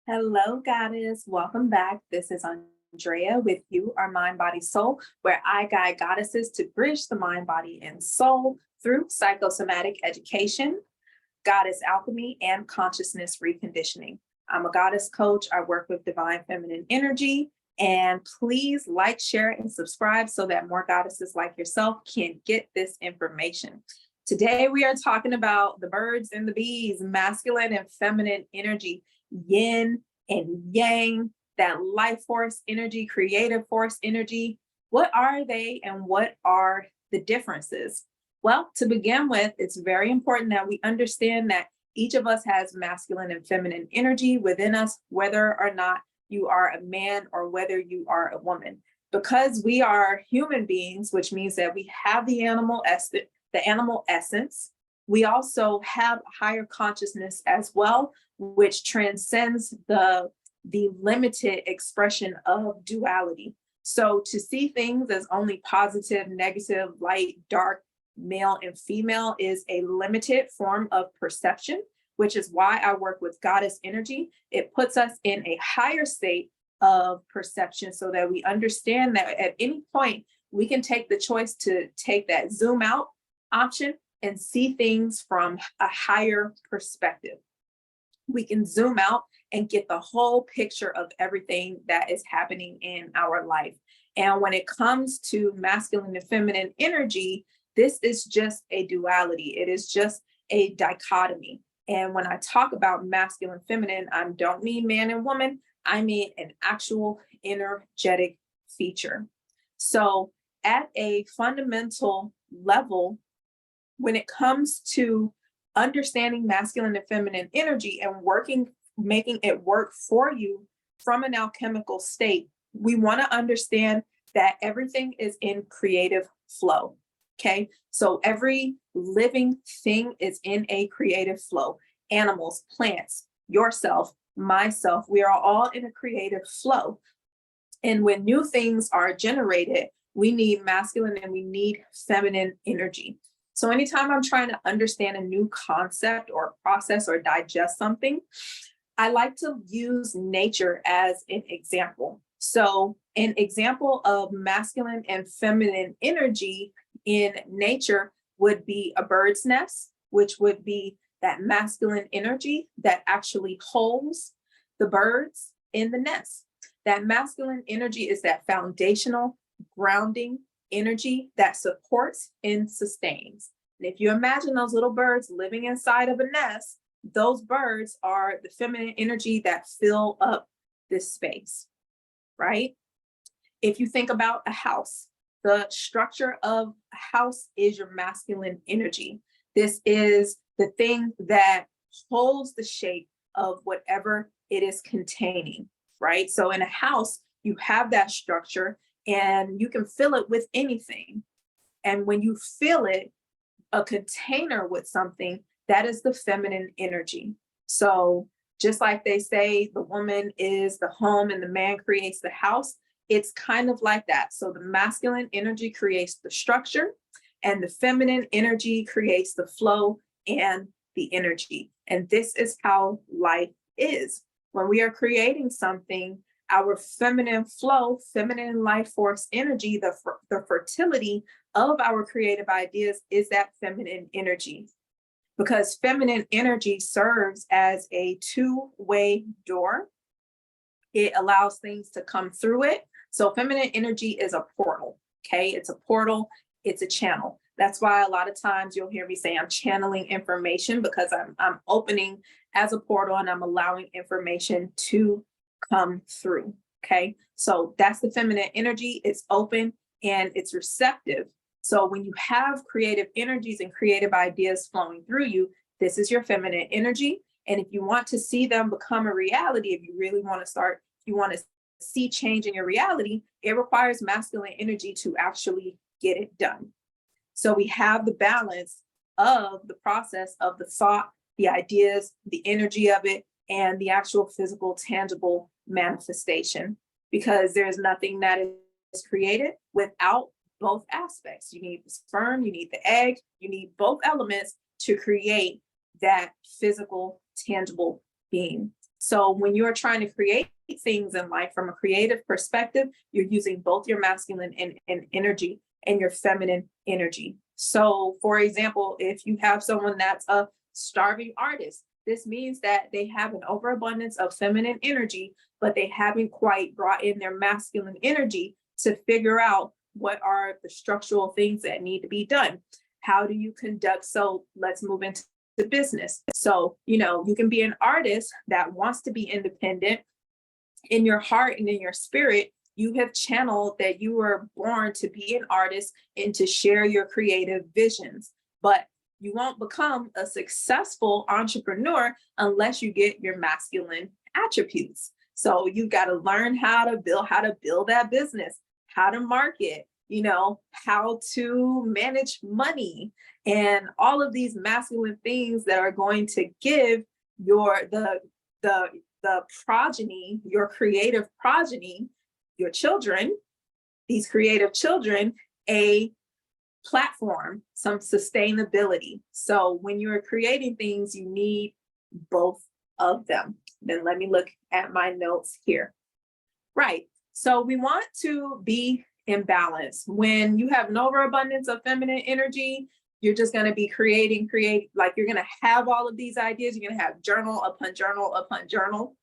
Hello, Goddess. Welcome back. This is Andrea with You, Our Mind, Body, Soul, where I guide goddesses to bridge the mind, body, and soul through psychosomatic education, goddess alchemy, and consciousness reconditioning. I'm a goddess coach. I work with divine feminine energy. And please like, share, and subscribe so that more goddesses like yourself can get this information. Today, we are talking about the birds and the bees, masculine and feminine energy, yin and yang, that life force energy, creative force energy. What are they and what are the differences? Well, to begin with, it's very important that we understand that each of us has masculine and feminine energy within us, whether or not you are a man or whether you are a woman. Because we are human beings, which means that we have the animal essence, we also have higher consciousness as well, which transcends the limited expression of duality. So to see things as only positive, negative, light, dark, male, and female is a limited form of perception, which is why I work with goddess energy. It puts us in a higher state of perception so that we understand that at any point we can take the choice to take that zoom out option and see things from a higher perspective. We can zoom out and get the whole picture of everything that is happening in our life. And when it comes to masculine and feminine energy, this is just a duality. It is just a dichotomy. And when I talk about masculine, feminine, I don't mean man and woman. I mean an actual energetic feature. So at a fundamental level, when it comes to understanding masculine and feminine energy and making it work for you from an alchemical state, we want to understand that everything is in creative flow. Okay, so every living thing is in a creative flow. Animals, plants, yourself, myself, we are all in a creative flow. And when new things are generated, we need masculine and we need feminine energy. So anytime I'm trying to understand a new concept or process or digest something, I like to use nature as an example. So an example of masculine and feminine energy in nature would be a bird's nest, which would be that masculine energy that actually holds the birds in the nest. That masculine energy is that foundational grounding energy that supports and sustains. And if you imagine those little birds living inside of a nest, those birds are the feminine energy that fill up this space, right? If you think about a house, the structure of a house is your masculine energy. This is the thing that holds the shape of whatever it is containing, right? So in a house, you have that structure and you can fill it with anything. And when you fill it, a container with something, that is the feminine energy. So just like they say, the woman is the home and the man creates the house, it's kind of like that. So the masculine energy creates the structure and the feminine energy creates the flow and the energy. And this is how life is. When we are creating something, our feminine flow, feminine life force energy, the fertility of our creative ideas is that feminine energy. Because feminine energy serves as a two-way door. It allows things to come through it. So feminine energy is a portal, okay? It's a portal, it's a channel. That's why a lot of times you'll hear me say I'm channeling information because I'm opening as a portal and I'm allowing information to come through, okay? So that's the feminine energy. It's open and it's receptive. So when you have creative energies and creative ideas flowing through you, this is your feminine energy. And if you want to see them become a reality, if you really want to start, if you want to see change in your reality, it requires masculine energy to actually get it done. So we have the balance of the process of the thought, the ideas, the energy of it, and the actual physical, tangible manifestation, because there's nothing that is created without both aspects. You need the sperm, you need the egg, you need both elements to create that physical, tangible being. So when you're trying to create things in life from a creative perspective, you're using both your masculine and energy and your feminine energy. So for example, if you have someone that's a starving artist, this means that they have an overabundance of feminine energy, but they haven't quite brought in their masculine energy to figure out what are the structural things that need to be done. How do you conduct? So let's move into the business. So, you can be an artist that wants to be independent. In your heart and in your spirit, you have channeled that you were born to be an artist and to share your creative visions. But you won't become a successful entrepreneur unless you get your masculine attributes. So you got to learn how to build that business, how to market, how to manage money, and all of these masculine things that are going to give the progeny, your creative progeny, your children, these creative children, a platform, some sustainability. So when you're creating things, you need both of them. Then let me look at my notes here. Right. So we want to be in balance. When you have an overabundance of feminine energy, you're just going to be creating, like you're going to have all of these ideas. You're going to have journal upon journal upon journal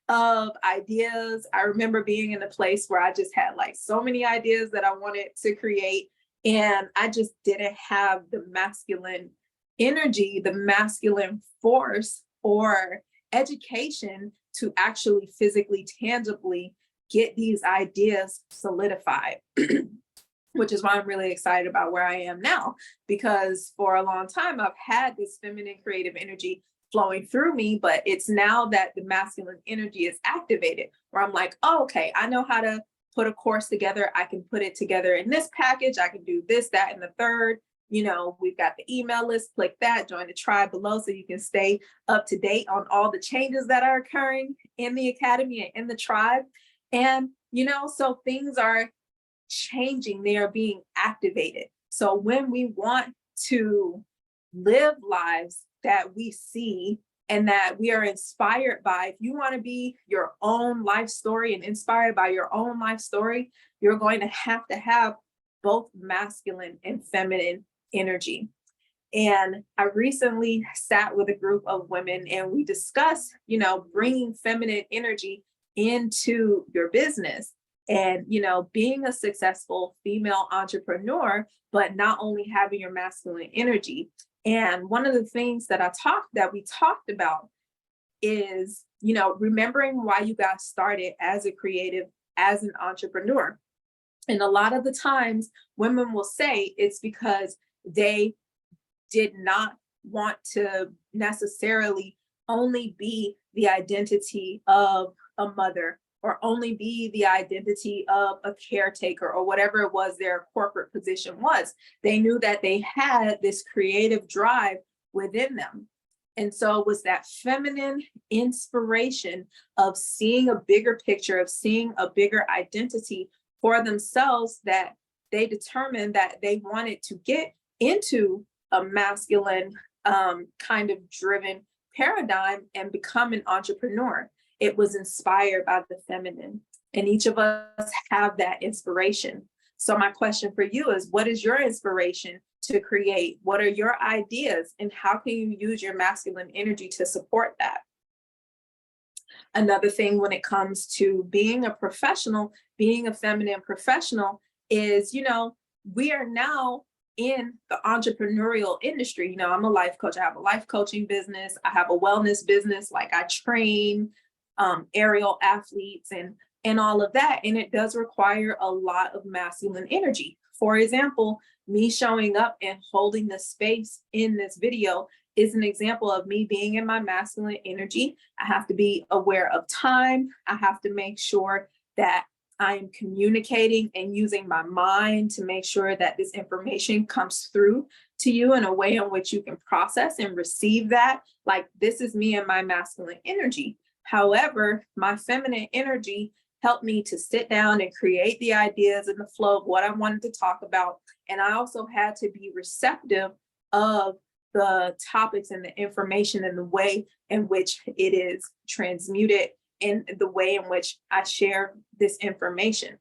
of ideas. I remember being in a place where I just had like so many ideas that I wanted to create, and I just didn't have the masculine energy, the masculine force or education to actually physically, tangibly get these ideas solidified. Which is why I'm really excited about where I am now, because for a long time I've had this feminine creative energy flowing through me, but it's now that the masculine energy is activated where I'm like, oh, okay, I know how to put a course together. I can put it together in this package. I can do this, that, and the third. We've got the email list, click that, join the tribe below so you can stay up to date on all the changes that are occurring in the academy and in the tribe. And, so things are changing, they are being activated. So when we want to live lives that we see and that we are inspired by, if you want to be your own life story and inspired by your own life story, you're going to have both masculine and feminine energy. And I recently sat with a group of women and we discussed, bringing feminine energy into your business. And, being a successful female entrepreneur, but not only having your masculine energy. And one of the things that we talked about is, remembering why you got started as a creative, as an entrepreneur. And a lot of the times women will say it's because they did not want to necessarily only be the identity of a mother or only be the identity of a caretaker or whatever it was their corporate position was. They knew that they had this creative drive within them. And so it was that feminine inspiration of seeing a bigger picture, of seeing a bigger identity for themselves, that they determined that they wanted to get into a masculine kind of driven paradigm and become an entrepreneur. It was inspired by the feminine, and each of us have that inspiration. So my question for you is, what is your inspiration to create? What are your ideas, and how can you use your masculine energy to support that? Another thing when it comes to being a professional, being a feminine professional is, we are now in the entrepreneurial industry. I'm a life coach. I have a life coaching business. I have a wellness business. Like I train aerial athletes and all of that. And it does require a lot of masculine energy. For example, me showing up and holding the space in this video is an example of me being in my masculine energy. I have to be aware of time. I have to make sure that I'm communicating and using my mind to make sure that this information comes through to you in a way in which you can process and receive that. Like, this is me and my masculine energy. However, my feminine energy helped me to sit down and create the ideas and the flow of what I wanted to talk about. And I also had to be receptive of the topics and the information and the way in which it is transmuted and the way in which I share this information.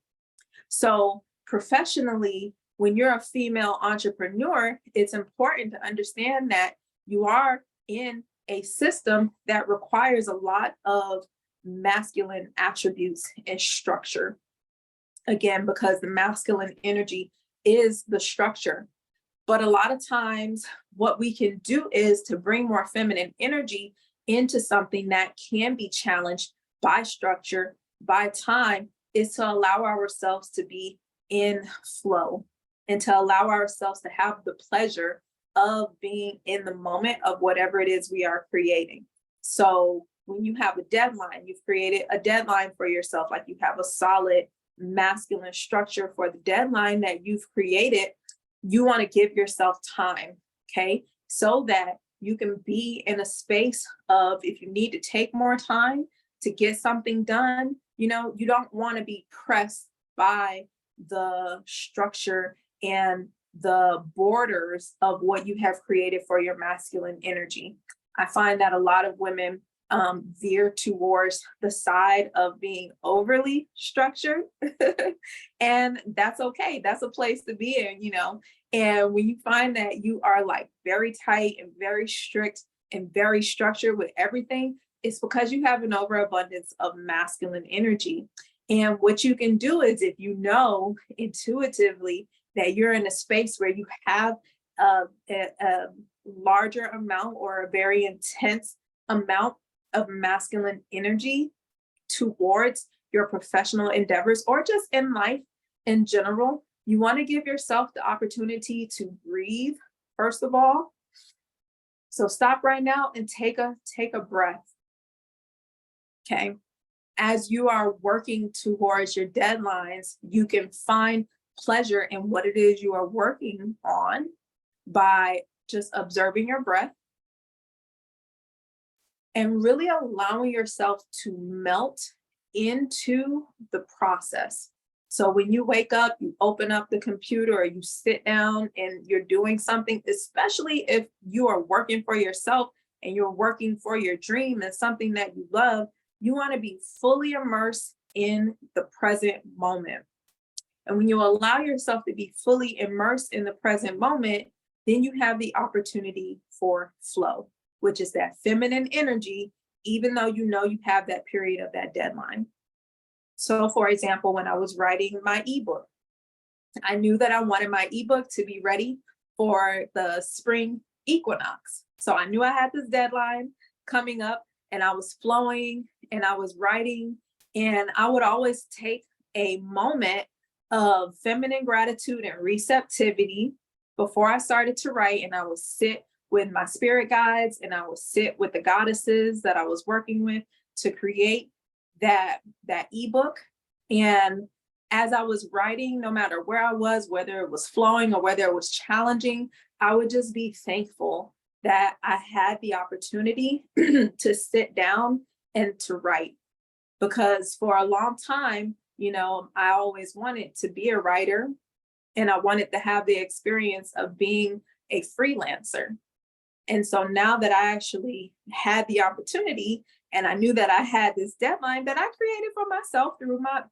So professionally, when you're a female entrepreneur, it's important to understand that you are in a system that requires a lot of masculine attributes and structure. Again, because the masculine energy is the structure. But a lot of times, what we can do is to bring more feminine energy into something that can be challenged by structure, by time, is to allow ourselves to be in flow and to allow ourselves to have the pleasure of being in the moment of whatever it is we are creating. So when you have a deadline, you've created a deadline for yourself, like you have a solid masculine structure for the deadline that you've created, you want to give yourself time, okay? So that you can be in a space of, if you need to take more time to get something done, you don't want to be pressed by the structure and the borders of what you have created for your masculine energy. I find that a lot of women veer towards the side of being overly structured. And that's okay. That's a place to be in, And when you find that you are like very tight and very strict and very structured with everything, it's because you have an overabundance of masculine energy. And what you can do is, if you know intuitively that you're in a space where you have a larger amount or a very intense amount of masculine energy towards your professional endeavors or just in life in general, you want to give yourself the opportunity to breathe, first of all. So stop right now and take a breath. Okay. As you are working towards your deadlines, you can find pleasure in what it is you are working on by just observing your breath and really allowing yourself to melt into the process. So when you wake up, you open up the computer or you sit down and you're doing something, especially if you are working for yourself and you're working for your dream and something that you love, you want to be fully immersed in the present moment. And when you allow yourself to be fully immersed in the present moment, then you have the opportunity for flow, which is that feminine energy, even though you have that period of that deadline. So for example, when I was writing my ebook, I knew that I wanted my ebook to be ready for the spring equinox. So I knew I had this deadline coming up and I was flowing and I was writing, and I would always take a moment of feminine gratitude and receptivity before I started to write, and I would sit with my spirit guides and I would sit with the goddesses that I was working with to create that ebook. And as I was writing, no matter where I was, whether it was flowing or whether it was challenging, I would just be thankful that I had the opportunity to sit down and to write. Because for a long time, I always wanted to be a writer and I wanted to have the experience of being a freelancer. And so now that I actually had the opportunity and I knew that I had this deadline that I created for myself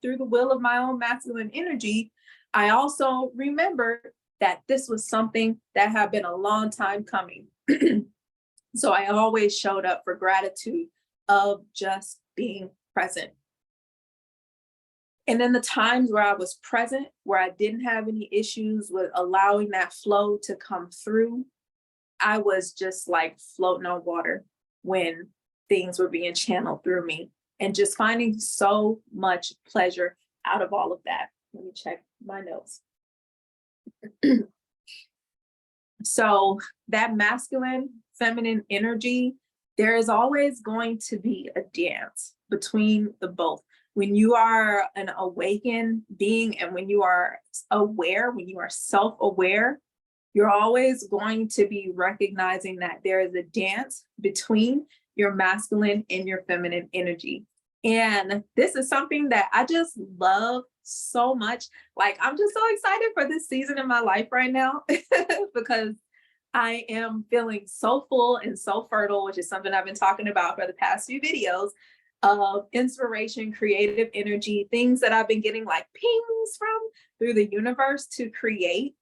through the will of my own masculine energy, I also remembered that this was something that had been a long time coming. So I always showed up for gratitude of just being present. And then the times where I was present, where I didn't have any issues with allowing that flow to come through, I was just like floating on water when things were being channeled through me, and just finding so much pleasure out of all of that. Let me check my notes. So that masculine, feminine energy, there is always going to be a dance between the both. When you are an awakened being and when you are aware, when you are self-aware, you're always going to be recognizing that there is a dance between your masculine and your feminine energy. And this is something that I just love so much. Like, I'm just so excited for this season in my life right now because I am feeling so full and so fertile, which is something I've been talking about for the past few videos, of inspiration, creative energy, things that I've been getting like pings from through the universe to create.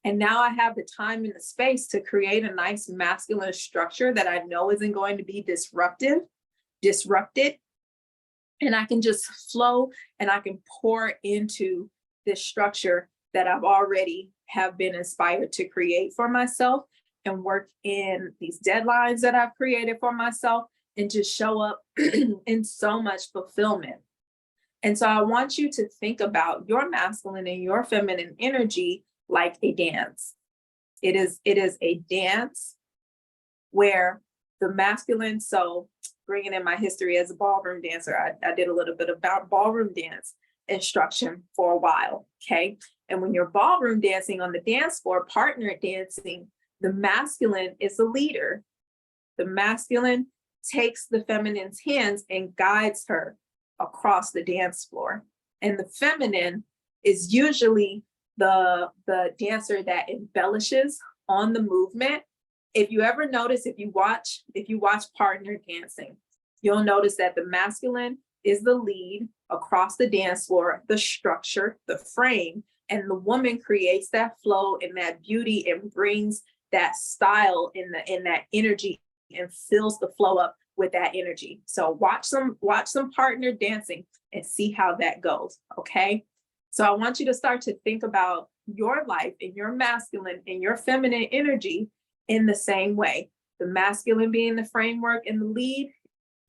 And now I have the time and the space to create a nice masculine structure that I know isn't going to be disrupted. And I can just flow and I can pour into this structure that I've already have been inspired to create for myself, and work in these deadlines that I've created for myself, and just show up in so much fulfillment. And so I want you to think about your masculine and your feminine energy like a dance. It is a dance where the masculine, so bringing in my history as a ballroom dancer, I did a little bit about ballroom dance instruction for a while, okay? And when you're ballroom dancing on the dance floor, partner dancing, the masculine is the leader. The masculine takes the feminine's hands and guides her across the dance floor. And the feminine is usually the dancer that embellishes on the movement. If you ever notice, if you watch partner dancing, you'll notice that the masculine is the lead across the dance floor, the structure, the frame, and the woman creates that flow and that beauty and brings that style in that energy and fills the flow up with that energy. So watch some partner dancing and see how that goes, okay? So I want you to start to think about your life and your masculine and your feminine energy in the same way. The masculine being the framework and the lead,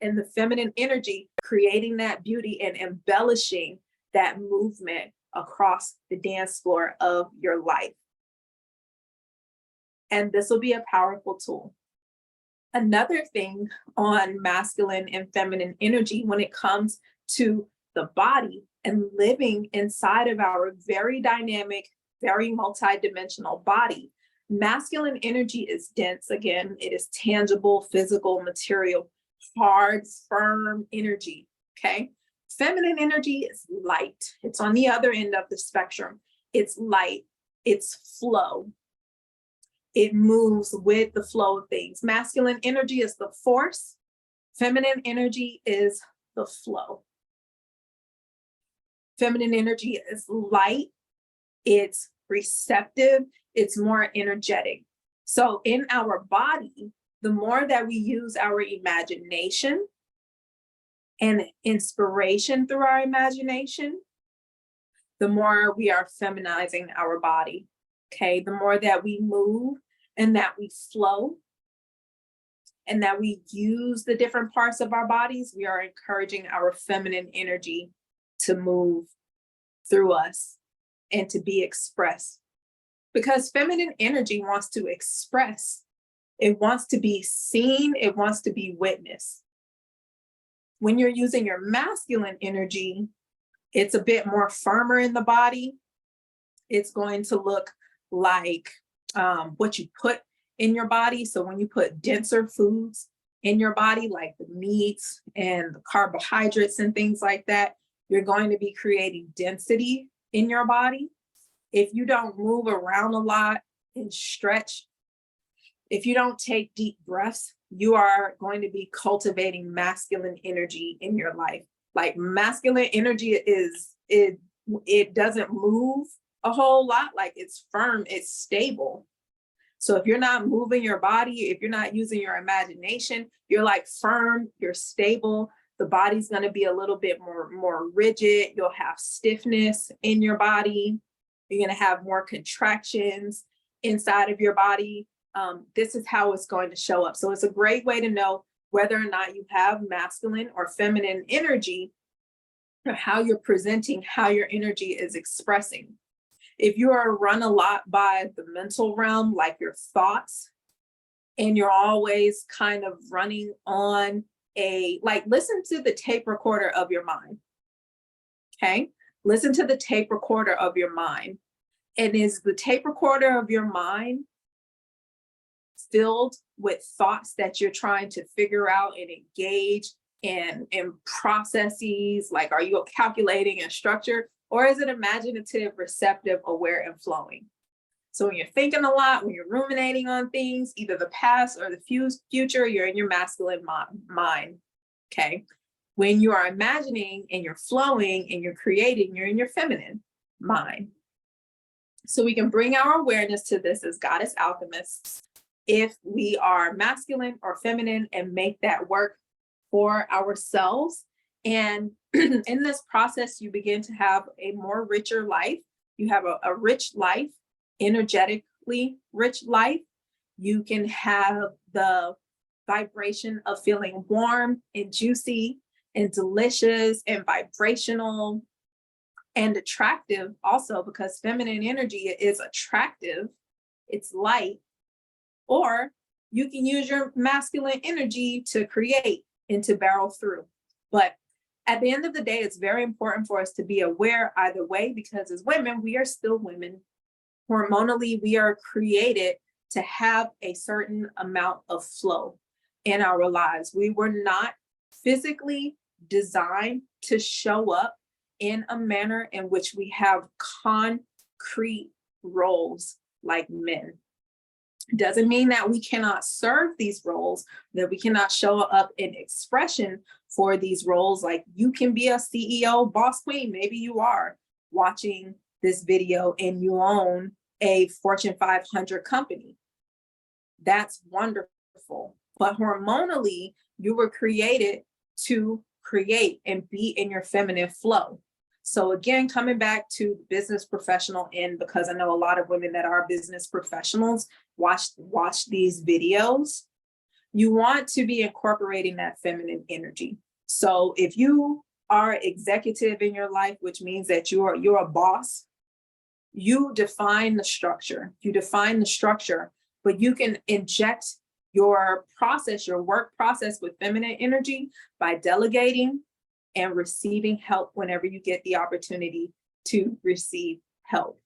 and the feminine energy creating that beauty and embellishing that movement across the dance floor of your life. And this will be a powerful tool. Another thing on masculine and feminine energy when it comes to the body and living inside of our very dynamic, very multidimensional body, masculine energy is dense. Again, it is tangible, physical, material, hard, firm energy, okay? Feminine energy is light. It's on the other end of the spectrum. It's light, it's flow. It moves with the flow of things. Masculine energy is the force. Feminine energy is the flow. Feminine energy is light. It's receptive. It's more energetic. So in our body, the more that we use our imagination and inspiration through our imagination, the more we are feminizing our body. Okay, the more that we move and that we flow and that we use the different parts of our bodies, we are encouraging our feminine energy to move through us and to be expressed. Because feminine energy wants to express, it wants to be seen, it wants to be witnessed. When you're using your masculine energy, it's a bit more firmer in the body. It's going to look like what you put in your body. So when you put denser foods in your body, like the meats and the carbohydrates and things like that, you're going to be creating density in your body. If you don't move around a lot and stretch, if you don't take deep breaths, you are going to be cultivating masculine energy in your life. Like masculine energy it doesn't move a whole lot, like it's firm, it's stable. So if you're not moving your body, if you're not using your imagination, you're like firm, you're stable. The body's going to be a little bit more rigid. You'll have stiffness in your body. You're going to have more contractions inside of your body. This is how it's going to show up. So it's a great way to know whether or not you have masculine or feminine energy, or how you're presenting, how your energy is expressing. If you are run a lot by the mental realm, like your thoughts, and you're always kind of running on listen to the tape recorder of your mind, okay? Listen to the tape recorder of your mind. And is the tape recorder of your mind filled with thoughts that you're trying to figure out and engage and processes? Like, are you calculating and structure? Or is it imaginative, receptive, aware, and flowing? So when you're thinking a lot, when you're ruminating on things, either the past or the future, you're in your masculine mind. Okay. When you are imagining and you're flowing and you're creating, you're in your feminine mind. So we can bring our awareness to this as goddess alchemists if we are masculine or feminine and make that work for ourselves. And in this process, you begin to have a more richer life. You have a rich life, energetically rich life. You can have the vibration of feeling warm and juicy and delicious and vibrational and attractive also, because feminine energy is attractive, it's light. Or you can use your masculine energy to create and to barrel through. But at the end of the day, it's very important for us to be aware either way, because as women, we are still women. Hormonally, we are created to have a certain amount of flow in our lives. We were not physically designed to show up in a manner in which we have concrete roles like men. Doesn't mean that we cannot serve these roles, that we cannot show up in expression for these roles. Like, you can be a CEO, boss queen. Maybe you are watching this video and you own a Fortune 500 company. That's wonderful. But hormonally, you were created to create and be in your feminine flow. So again, coming back to business professional end, because I know a lot of women that are business professionals watch these videos, you want to be incorporating that feminine energy. So if you are executive in your life, which means that you're a boss, you define the structure. But you can inject your process, your work process with feminine energy by delegating and receiving help whenever you get the opportunity to receive help.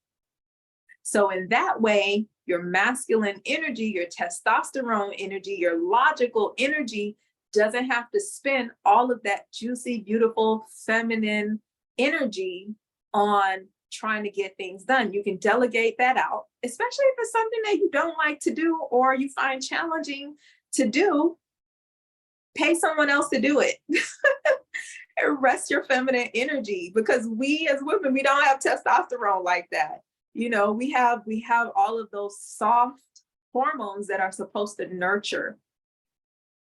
So in that way, your masculine energy, your testosterone energy, your logical energy doesn't have to spend all of that juicy, beautiful, feminine energy on trying to get things done. You can delegate that out, especially if it's something that you don't like to do or you find challenging to do. Pay someone else to do it. And rest your feminine energy, because we as women, we don't have testosterone like that. You know, we have all of those soft hormones that are supposed to nurture.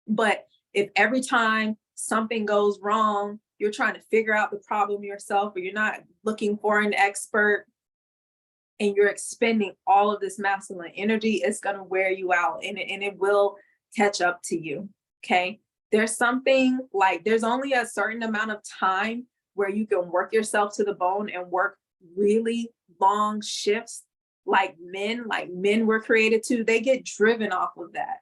But if every time something goes wrong, you're trying to figure out the problem yourself, or you're not looking for an expert, and you're expending all of this masculine energy, it's going to wear you out, and it will catch up to you. Okay. There's something like, there's only a certain amount of time where you can work yourself to the bone and work really long shifts like men were created to. They get driven off of that.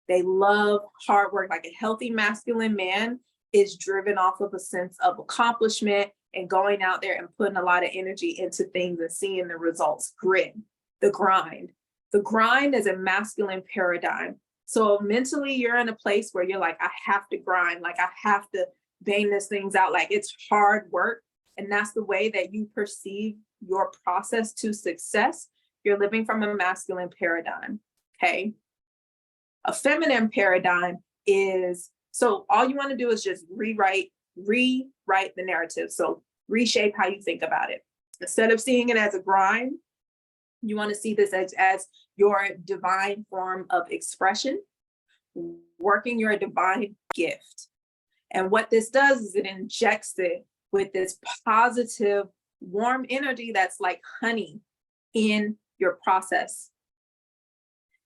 They love hard work. Like, a healthy masculine man is driven off of a sense of accomplishment and going out there and putting a lot of energy into things and seeing the results. Grit, the grind. The grind is a masculine paradigm. So mentally, you're in a place where you're like, I have to grind, like I have to bang these things out, like it's hard work. And that's the way that you perceive your process to success. You're living from a masculine paradigm, okay? A feminine paradigm is, so all you want to do is just rewrite the narrative. So reshape how you think about it. Instead of seeing it as a grind, you want to see this as your divine form of expression, working your divine gift. And what this does is it injects it with this positive, warm energy that's like honey in your process.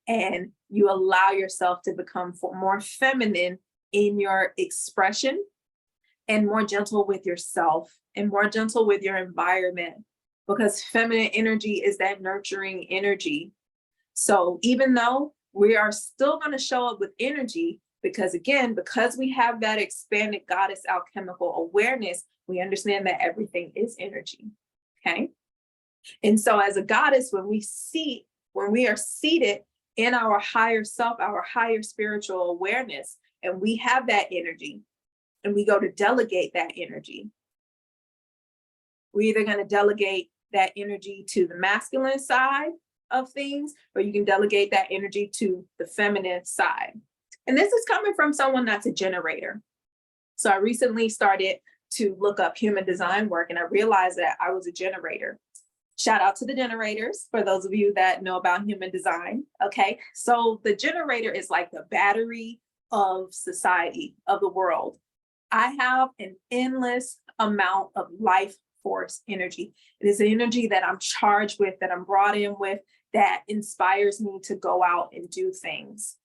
And you allow yourself to become more feminine in your expression, and more gentle with yourself and more gentle with your environment, because feminine energy is that nurturing energy. So even though we are still going to show up with energy, because we have that expanded goddess alchemical awareness, we understand that everything is energy. Okay. And so as a goddess, when we are seated in our higher self, our higher spiritual awareness, and we have that energy, and we go to delegate that energy, we're either going to delegate that energy to the masculine side, of things, or you can delegate that energy to the feminine side. And this is coming from someone that's a generator. So I recently started to look up human design work, and I realized that I was a generator. Shout out to the generators for those of you that know about human design. Okay, so the generator is like the battery of society, of the world. I have an endless amount of life force energy. It is the energy that I'm charged with, that I'm brought in with, that inspires me to go out and do things.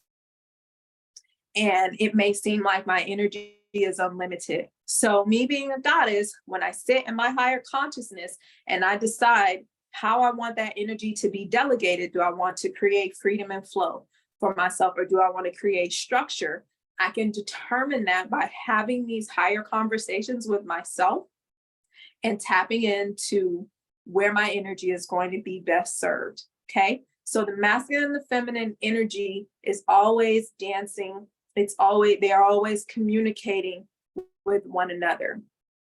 And it may seem like my energy is unlimited. So me being a goddess, when I sit in my higher consciousness and I decide how I want that energy to be delegated, do I want to create freedom and flow for myself, or do I want to create structure? I can determine that by having these higher conversations with myself and tapping into where my energy is going to be best served. Okay. So the masculine and the feminine energy is always dancing. They're always communicating with one another.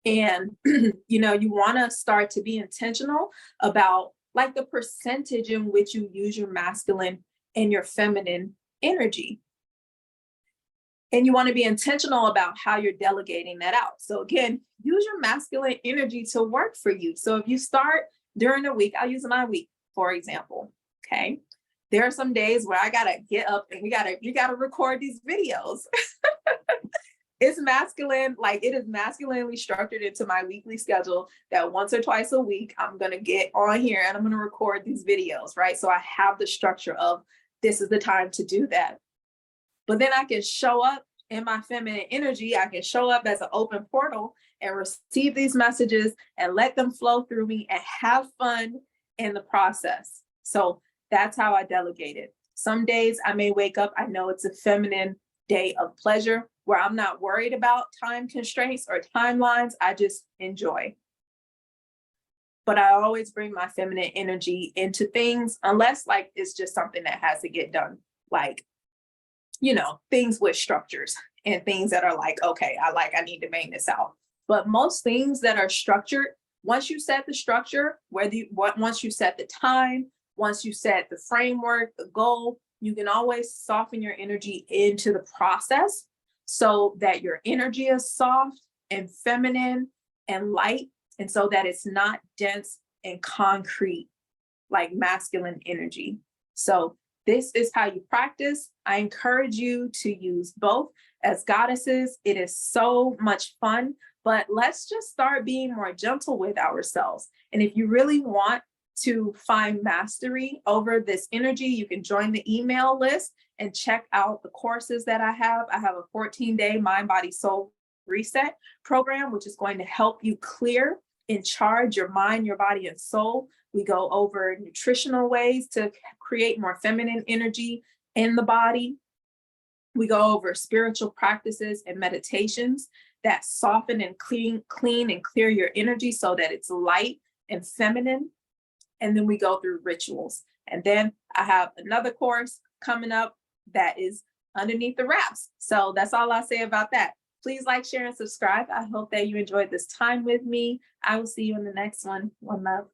And, you know, you want to start to be intentional about like the percentage in which you use your masculine and your feminine energy. And you want to be intentional about how you're delegating that out. So again, use your masculine energy to work for you. So if you start during the week, I'll use my week, for example. Okay. There are some days where I gotta get up and you gotta record these videos. It's masculine, like it is masculinely structured into my weekly schedule that once or twice a week, I'm gonna get on here and I'm gonna record these videos, right? So I have the structure of this is the time to do that. But then I can show up in my feminine energy. I can show up as an open portal and receive these messages and let them flow through me and have fun in the process. So that's how I delegate it. Some days I may wake up, I know it's a feminine day of pleasure where I'm not worried about time constraints or timelines. I just enjoy. But I always bring my feminine energy into things, unless like it's just something that has to get done. Like, you know, things with structures and things that are like, okay, I need to bang this out. But most things that are structured, once you set the structure, once you set the time, once you set the framework, the goal, you can always soften your energy into the process so that your energy is soft and feminine and light, and so that it's not dense and concrete like masculine energy. So this is how you practice. I encourage you to use both. As goddesses, it is so much fun, but let's just start being more gentle with ourselves. And if you really want to find mastery over this energy, you can join the email list and check out the courses that I have. I have a 14-day mind, body, soul reset program, which is going to help you clear and charge your mind, your body, and soul. We go over nutritional ways to create more feminine energy in the body. We go over spiritual practices and meditations that soften and clean and clear your energy so that it's light and feminine. And then we go through rituals. And then I have another course coming up that is underneath the wraps. So that's all I'll say about that. Please like, share, and subscribe. I hope that you enjoyed this time with me. I will see you in the next one. One love.